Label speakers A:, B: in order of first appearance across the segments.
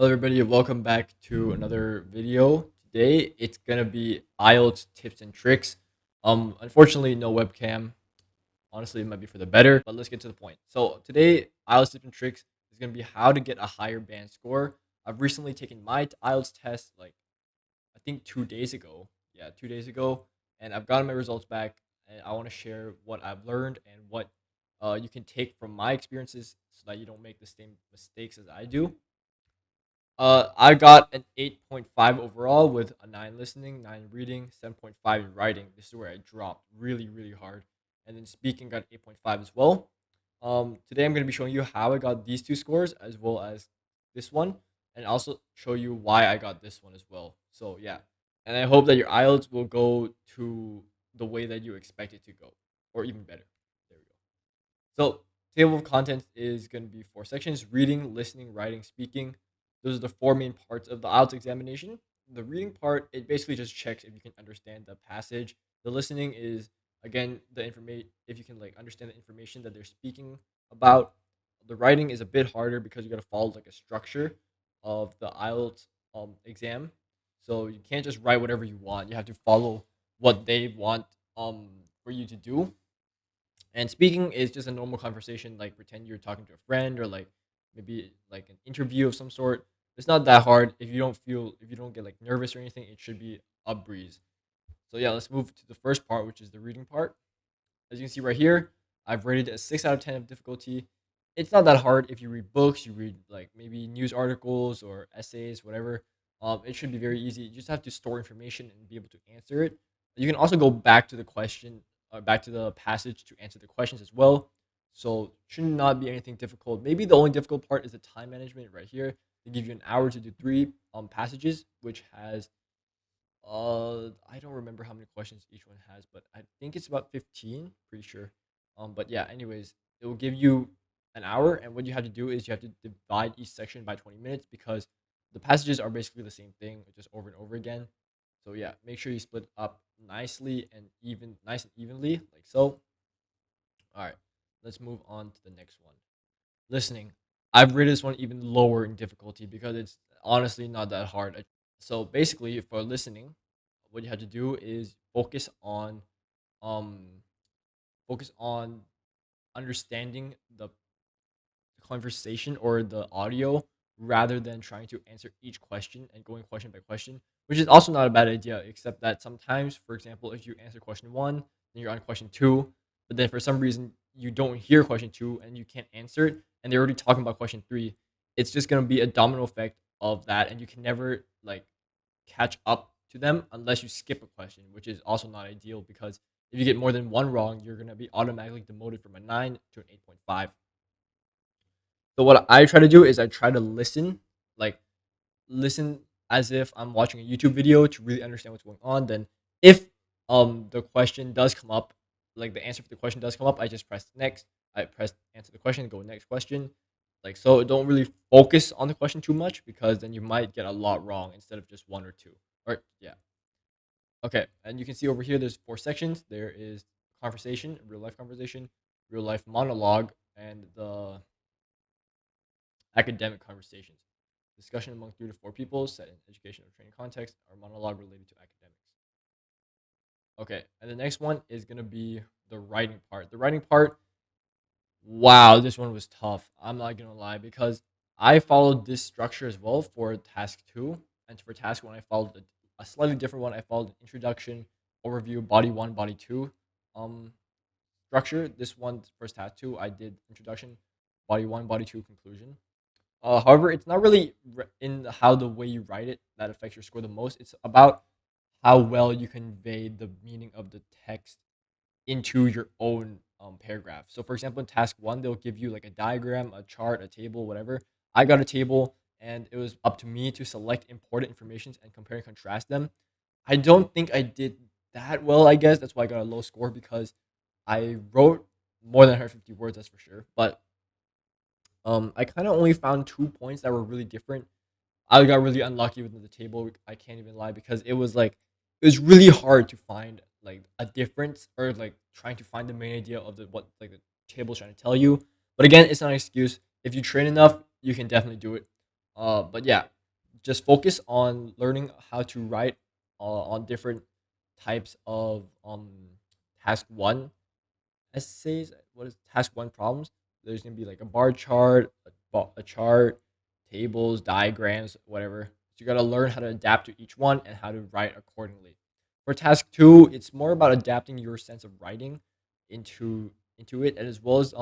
A: Hello, everybody, and welcome back to another video. Today, it's gonna be Ielts tips and tricks. Unfortunately, no webcam. Honestly, it might be for the better, but let's get to the point. So today, Ielts tips and tricks is gonna be how to get a higher band score. I've recently taken my Ielts test, like I think 2 days ago. Yeah, 2 days ago, and I've gotten my results back. And I want to share what I've learned and what you can take from my experiences, so that you don't make the same mistakes as I do. I got an 8.5 overall with a 9 listening, 9 reading, 7.5 in writing. This is where I dropped really, really hard. And then speaking got 8.5 as well. Today I'm going to be showing you how I got these two scores as well as this one, and also show you why I got this one as well. So, yeah. And I hope that your IELTS will go to the way that you expect it to go, or even better. There we go. So, table of contents is going to be 4 sections: reading, listening, writing, speaking. Those are the 4 main parts of the IELTS examination. The reading part, it basically just checks if you can understand the passage. The listening is, again, the information, if you can like understand the information that they're speaking about. The writing is a bit harder because you got to follow like a structure of the IELTS exam. So you can't just write whatever you want. You have to follow what they want for you to do. And speaking is just a normal conversation, like pretend you're talking to a friend, or like maybe like an interview of some sort. It's not that hard. If you don't get like nervous or anything, it should be a breeze. So yeah, let's move to the first part, which is the reading part. As you can see right here, I've rated it a 6 out of 10 of difficulty. It's not that hard if you read books, you read like maybe news articles or essays, whatever. It should be very easy. You just have to store information and be able to answer it. You can also go back to the question, back to the passage to answer the questions as well. So should not be anything difficult. Maybe the only difficult part is the time management right here. They give you an hour to do three passages, which has I don't remember how many questions each one has, but I think it's about 15, pretty sure. But yeah, anyways, it will give you an hour, and what you have to do is you have to divide each section by 20 minutes, because the passages are basically the same thing, just over and over again. So yeah, make sure you split up nice and evenly, like so. All right, let's move on to the next one. Listening. I've rated this one even lower in difficulty because it's honestly not that hard. So basically, for listening, what you have to do is um focus on understanding the conversation or the audio, rather than trying to answer each question and going question by question, which is also not a bad idea, except that sometimes, for example, if you answer question one, then you're on question two, but then for some reason you don't hear question two and you can't answer it, and they're already talking about question three. It's just going to be a domino effect of that, and you can never like catch up to them unless you skip a question, which is also not ideal, because if you get more than one wrong, you're going to be automatically demoted from a 9 to an 8.5. So what I try to do is I try to like listen as if I'm watching a YouTube video to really understand what's going on. Then if the question does come up, like the answer for the question does come up, I just press next. I press answer the question, go next question. Like so, don't really focus on the question too much, because then you might get a lot wrong instead of just one or two. Or yeah. Okay, and you can see over here there's 4 sections. There is conversation, real life monologue, and the academic conversations. Discussion among 3 to 4 people set in education or training context, or monologue related to academics. Okay, and the next one is going to be the writing part. The writing part, wow, this one was tough. I'm not going to lie, because I followed this structure as well for task two. And for task one, I followed a slightly different one. I followed an introduction, overview, body one, body two um, structure. This one, first task two, I did introduction, body one, body two, conclusion. However, it's not really in how the way you write it that affects your score the most. It's about how well you convey the meaning of the text into your own paragraph. So, for example, in task one, they'll give you like a diagram, a chart, a table, whatever. I got a table, and it was up to me to select important informations and compare and contrast them. I don't think I did that well. I guess that's why I got a low score, because I wrote more than 150 words, that's for sure. But I kind of only found 2 points that were really different. I got really unlucky with the table. I can't even lie, because it was really hard to find like a difference, or like trying to find the main idea of the what like the table's trying to tell you. But again, it's not an excuse. If you train enough, you can definitely do it. But yeah, just focus on learning how to write on different types of task one essays. What is task one problems? There's gonna be like a bar chart, a chart, tables, diagrams, whatever. So you gotta learn how to adapt to each one and how to write accordingly. For task two, it's more about adapting your sense of writing into it, and as well as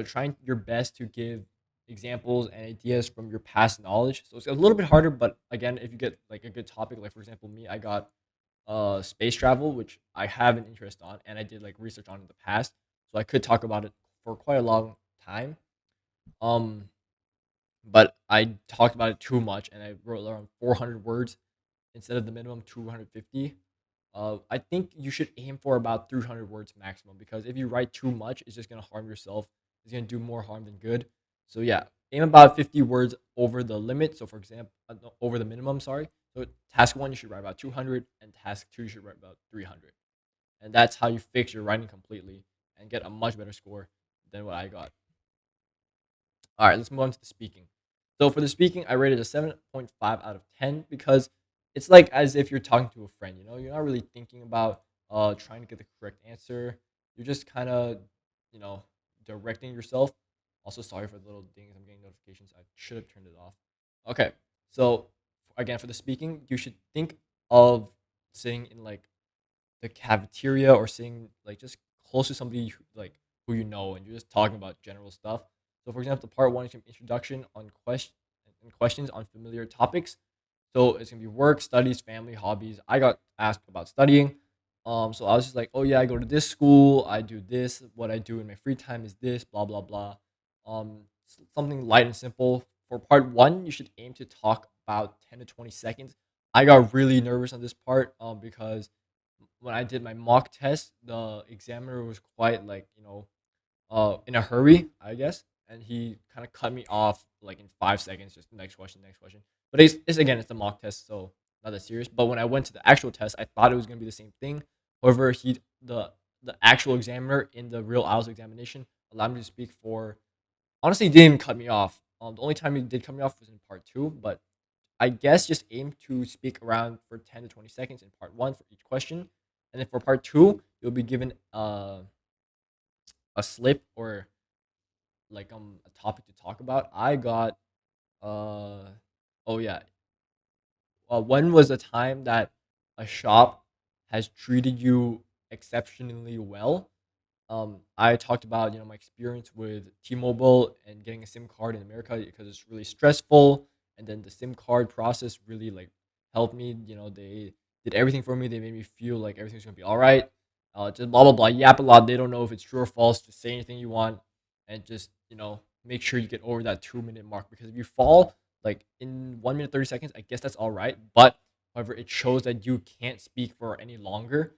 A: trying your best to give examples and ideas from your past knowledge. So it's a little bit harder, but again, if you get like a good topic, like for example, me, I got space travel, which I have an interest on, and I did like research on in the past, so I could talk about it for quite a long time. Um, but I talked about it too much, and I wrote around 400 words instead of the minimum 250. I think you should aim for about 300 words maximum because if you write too much, it's just gonna harm yourself. It's gonna do more harm than good. So yeah, aim about 50 words over the limit. So for example, no, over the minimum. Sorry. So task one, you should write about 200, and task two, you should write about 300. And that's how you fix your writing completely and get a much better score than what I got. All right, let's move on to the speaking. So for the speaking, I rated a 7.5 out of 10 because it's like as if you're talking to a friend, you're not really thinking about trying to get the correct answer. You're just kind of, you know, directing yourself. Also, sorry for the little dings. I'm getting notifications. I should have turned it off. Okay. So again, for the speaking, you should think of sitting in like the cafeteria or sitting like just close to somebody who you know, and you're just talking about general stuff. So for example, part one is an introduction on questions on familiar topics. So it's gonna be work, studies, family, hobbies. I got asked about studying. So I was just like, oh yeah, I go to this school, I do this, what I do in my free time is this, blah blah blah. Something light and simple. For part one, you should aim to talk about 10 to 20 seconds. I got really nervous on this part because when I did my mock test, the examiner was quite like, in a hurry, I guess, and he kind of cut me off like in 5 seconds. Just next question, next question. But it's again, it's a mock test, so not that serious. But when I went to the actual test, I thought it was gonna be the same thing. However, the actual examiner in the real IELTS examination allowed me to speak for. Honestly, he didn't even cut me off. The only time he did cut me off was in part two, but I guess just aim to speak around for 10 to 20 seconds in part one for each question. And then for part two, you'll be given a slip or like a topic to talk about. I got uh oh yeah. When was the time that a shop has treated you exceptionally well? I talked about my experience with T-Mobile and getting a SIM card in America because it's really stressful, and then the SIM card process really like helped me. They did everything for me. They made me feel like everything's gonna be all right. Just blah blah blah, yap a lot. They don't know if it's true or false. Just say anything you want, and just make sure you get over that 2 minute mark because if you fall like in 1 minute 30 seconds, I guess that's all right. But however, it shows that you can't speak for any longer,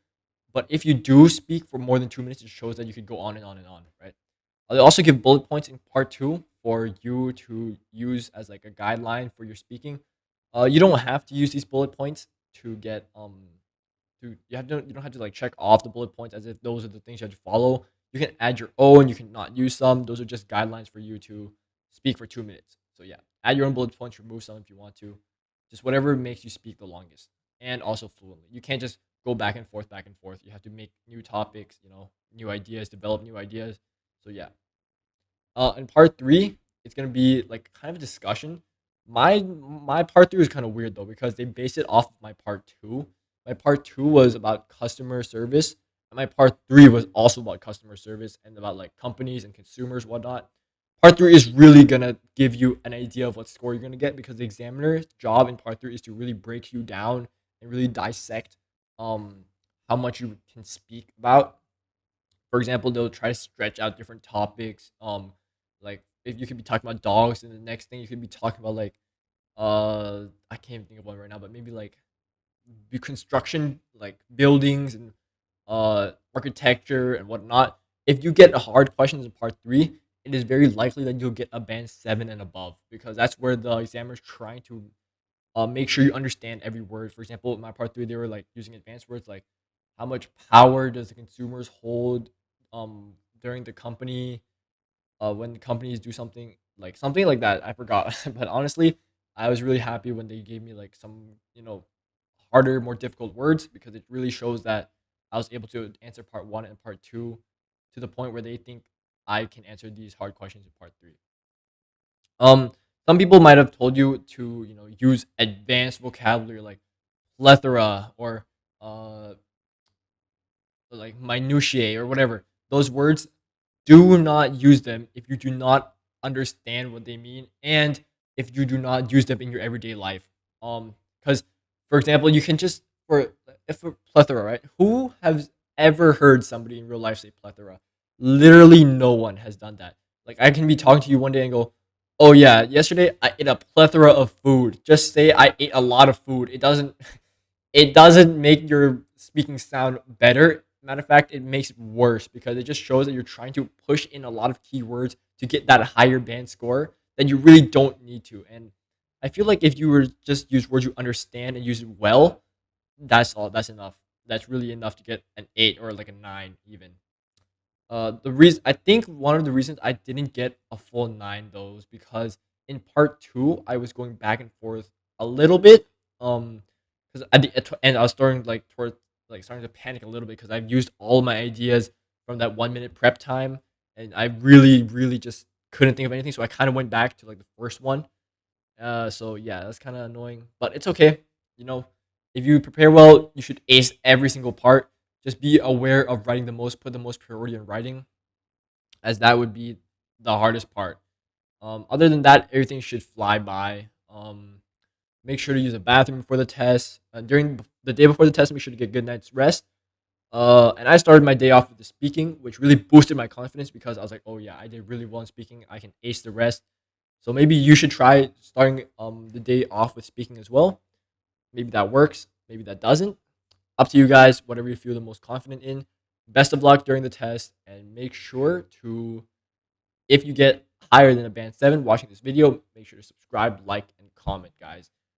A: but if you do speak for more than 2 minutes, it shows that you could go on and on and on, right? I'll also give bullet points in part two for you to use as like a guideline for your speaking. You don't have to use these bullet points to get you don't have to like check off the bullet points as if those are the things you have to follow. You can add your own. You can not use some. Those are just guidelines for you to speak for 2 minutes. So yeah, add your own bullet points. Remove some if you want to. Just whatever makes you speak the longest and also fluently. You can't just go back and forth, back and forth. You have to make new topics. New ideas, develop new ideas. So yeah, in part three, it's gonna be like kind of a discussion. My part three is kind of weird though because they based it off of my part two. My part two was about customer service, and my part three was also about customer service and about like companies and consumers, whatnot. Part three is really gonna give you an idea of what score you're gonna get because the examiner's job in part three is to really break you down and really dissect um how much you can speak about. For example, they'll try to stretch out different topics. Like if you could be talking about dogs, and the next thing you could be talking about like I can't even think of one right now, but maybe like construction, like buildings and architecture and whatnot. If you get hard questions in part three, it is very likely that you'll get a band seven and above because that's where the examiner is trying to make sure you understand every word. For example, in my part three, they were like using advanced words like how much power does the consumers hold during the company when the companies do something like something like that. I forgot, but honestly, I was really happy when they gave me like some harder, more difficult words because it really shows that I was able to answer part one and part two to the point where they think I can answer these hard questions in part three. Um, some people might have told you to use advanced vocabulary like plethora or uh like minutiae or whatever. Those words, do not use them if you do not understand what they mean and if you do not use them in your everyday life. Because for example, you can just for plethora, right? Who has ever heard somebody in real life say plethora? Literally, no one has done that. Like I can be talking to you one day and go, "Oh yeah, yesterday I ate a plethora of food." Just say I ate a lot of food. It doesn't make your speaking sound better. Matter of fact, it makes it worse because it just shows that you're trying to push in a lot of keywords to get that higher band score that you really don't need to. And I feel like if you were just use words you understand and use it well, that's all. That's enough. That's really enough to get an 8 or like a 9 even. The reason I think one of the reasons I didn't get a full 9 though is because in part two I was going back and forth a little bit. Because at the end I was starting to panic a little bit because I've used all my ideas from that 1 minute prep time, and I really really just couldn't think of anything. So I kind of went back to like the first one. So yeah, that's kind of annoying, but it's okay. You know, if you prepare well, you should ace every single part. Just be aware of writing the most, put the most priority on writing, as that would be the hardest part. Other than that, everything should fly by. Make sure to use a bathroom before the test. During the day before the test, make sure to get a good night's rest. And I started my day off with the speaking, which really boosted my confidence because I was like, oh yeah, I did really well in speaking. I can ace the rest. So maybe you should try starting the day off with speaking as well. Maybe that works. Maybe that doesn't. Up to you guys. Whatever you feel the most confident in. Best of luck during the test, and make sure to, if you get higher than a band 7 watching this video, make sure to subscribe, like, and comment, guys.